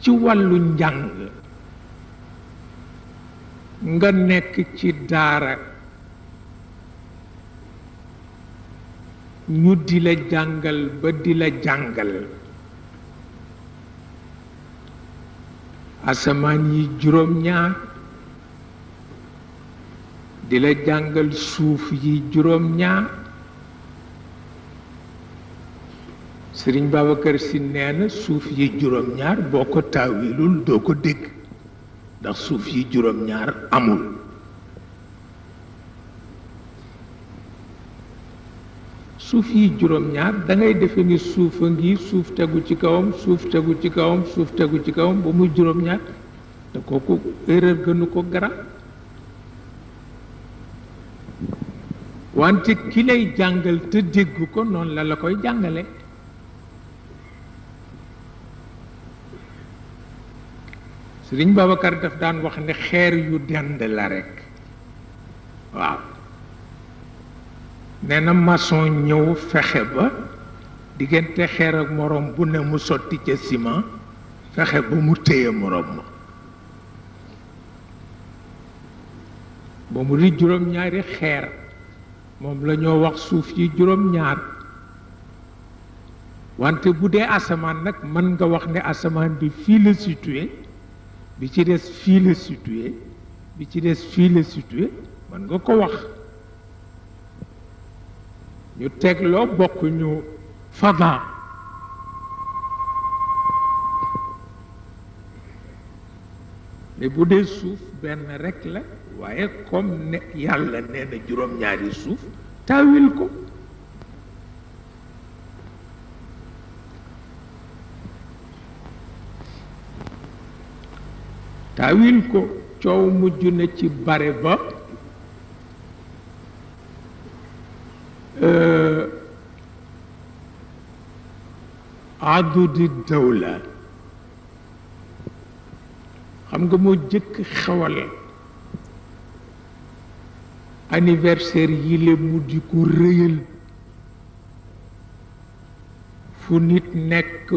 ci wàllu njàng nga nekk ci daara ñu di la jàngal ba di la jàngal asamaan yi juróom-ñaar di la jàngal suuf yi juróom-ñaar Serigne Babacar si nee na suuf yi juróom-ñaar boo ko taawilul doo ko dégg ndax suuf yi juróom-ñaar amul suuf yi juróom-ñaar da ngay defe ni suuf a ngi suuf tegu ci kawam suuf tegu ci kawam suuf tegu ci kawam ba muy juróom-ñaar te kooku erreur gënu ko gara wante ki lay jàngal te dégg ko noonu la koy jàngale Serigne Babacar daf daan wax ne xeer yu dend la rekk waaw nee na maçon ñëw fexe ba diggante xeer ak morom bu ne mu sotti ca ciment fexe ba mu téye morom ma ba mu di juróom-ñaari xeer moom la ñoo wax suuf yi juróom-ñaar wante bu dee asamaan nag mën nga wax ne asamaan bi fii la situé bi ci des fii la situé bi ci des fii la situé mën nga ko wax ñu tegloo bokk ñu fada mais bu dee suuf benn rekk la waaye comme ne yàlla nee na juróom-ñaari suuf taawil ko taawil ko coow mujj na ci bare ba adudi dawla xam nga moo jëkk xewal anniversaire yi le mu di ko rëyal fu nit nekk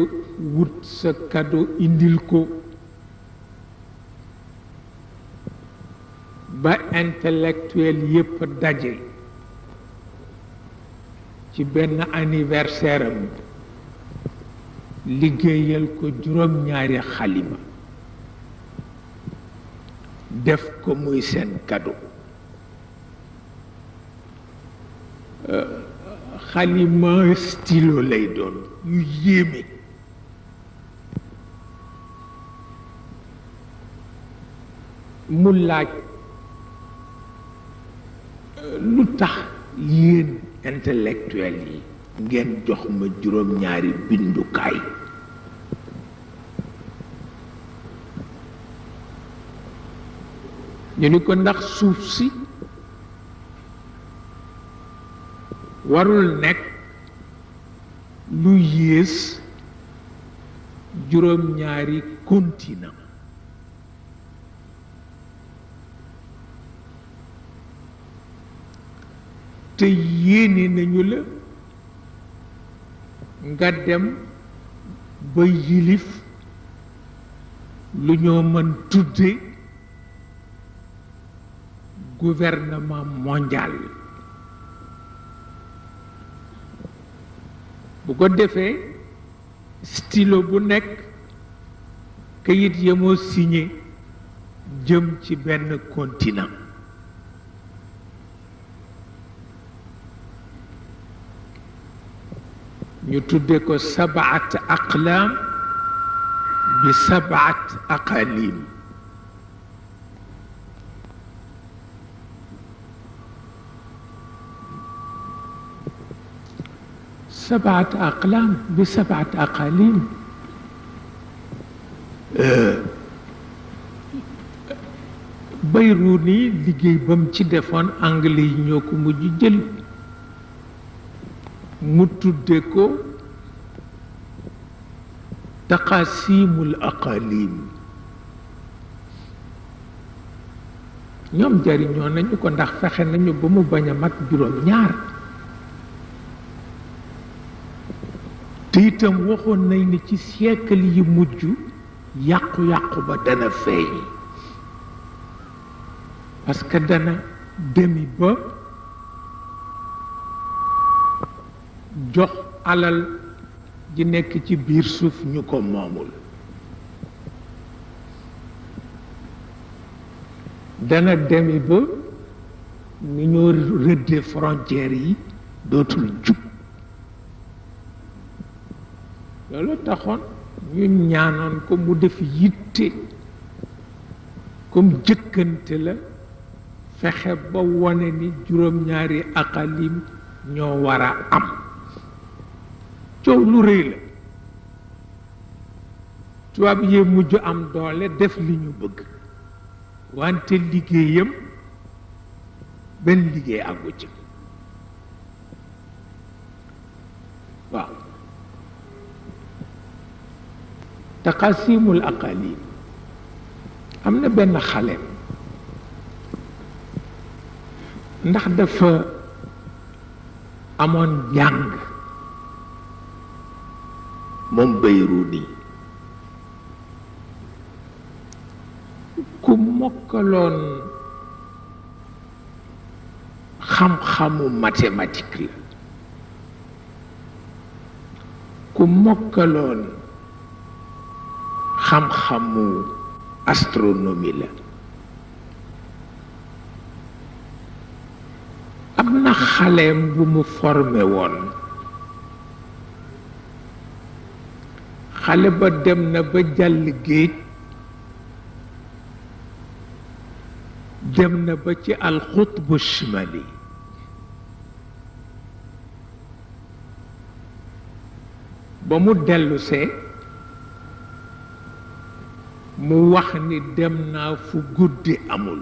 wut sa cadeau indil ko ba intellectuel yépp daje ci benn anniversaire am liggéeyal ko juróom-ñaari xalima def ko muy seen cadeau xalima stylo lay doon yu yéeme mu laaj lu tax yéen intellectuel yi ngeen jox ma juróom-ñaari bindukaay ñu ni ko ndax suuf si warul nekk lu yées juróom-ñaari continent te yéene nañu la nga dem ba yilif lu ñoo mën tudde gouvernement mondial bu ko defee stylo bu nekk kayit ya moo signé jëm ci benn continent ñu tudde ko sabaat aqlaam bi sabaat aqalim سبعة أقلام بسبعة أقاليم Bayruni liggéey bam ci defoon anglais yi ñoo ko mujj jël mu tudde ko taqasimul aqalim ñoom jariñoo nañu ko ndax fexe nañu ba mu bañ a mat juróom-ñaar te itam waxoon nañ ni ci siècle yi mujj yàqu-yàqu ba dana feeñ parce que dana demi ba jox alal ji nekk ci biir suuf ñu ko moomul dana demi ba ni ñoo rëdde frontières yi dootul jub loolu taxoon ñu ñaanoon ko mu def yitte comme jëkkante la fexe ba wone ni juróom-ñaari aqalim ñoo war a am coow lu rëy la tubaab yee mujj am doole def li ñu bëgg wante liggéeyam benn liggéey àggu ci waaw taqasimul aqalim am na benn xale ndax dafa amoon jàng moom Bayruni ku mokkaloon xam-xamu mathématique la ku mokkaloon xam-xamu astronomie la am na xaleem bu mu formé woon xale ba dem na ba jàll géej dem na ba ci alxutbu shimali ba mu dellusee mu wax ni dem naa fu guddi amul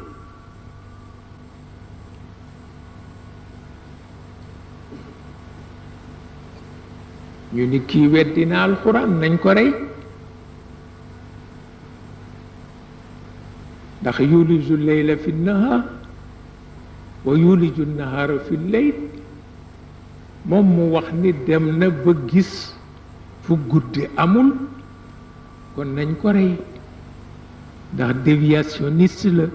ñu ni kii weddina alxuraan nañ ko rey ndax yuliju leyla fi nahar wa yuliju nahara fi leyl moom mu wax ni dem na ba gis fu guddi amul kon nañ ko rey ndax déviationniste la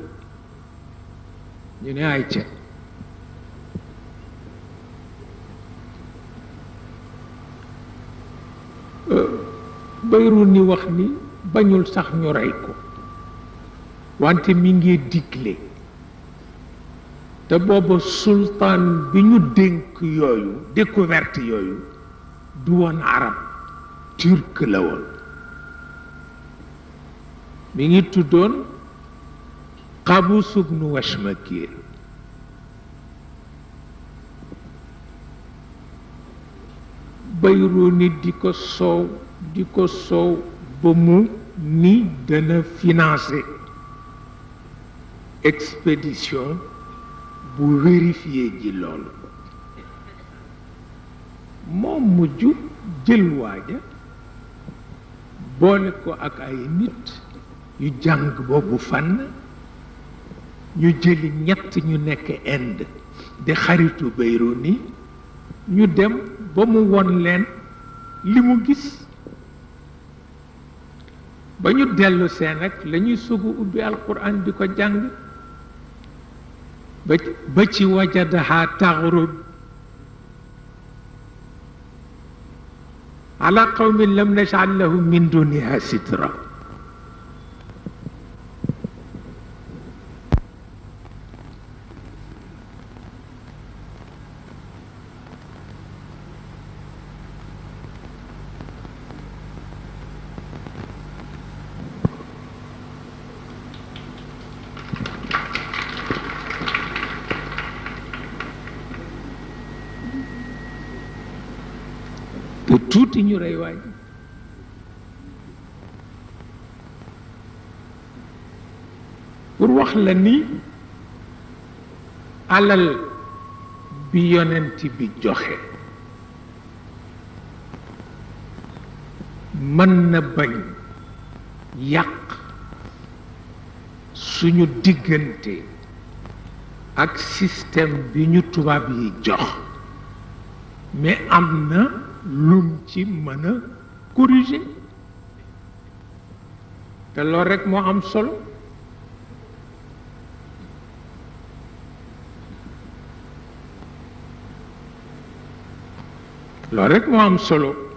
ñu ne ay ca Bayruni wax ni bañul sax ñu rey ko wante mi ngi digle te booba sultaan bi ñu dénk yooyu découverte yooyu du woon arab turc la woon mi ngi tuddoon Qaboos ibnu Washmakir Bayruni di ko soow ba mu ni dana financer expédition bu vérifier ji loolu moom mujj jël waaja boole ko ak ay nit yu jàng boobu fànn ñu jëli ñett ñu nekk Inde di xaritu Bayruni ñu dem ba mu won leen li mu gis ba ñu dellu seen rek la ñuy sugu ubbi alquran di ko jàng ba ci wajadaha taxrub ala qawmin lam naj'al lahum min duniha sitra te tuuti ñu rey waaj pour wax la ni alal bi yonent bi joxe mën na bañ yàq suñu diggante ak système bi ñu tubaab yi jox mais am na lum ci mën a corriger te loolu rek moo am solo. loolu rek moo am solo.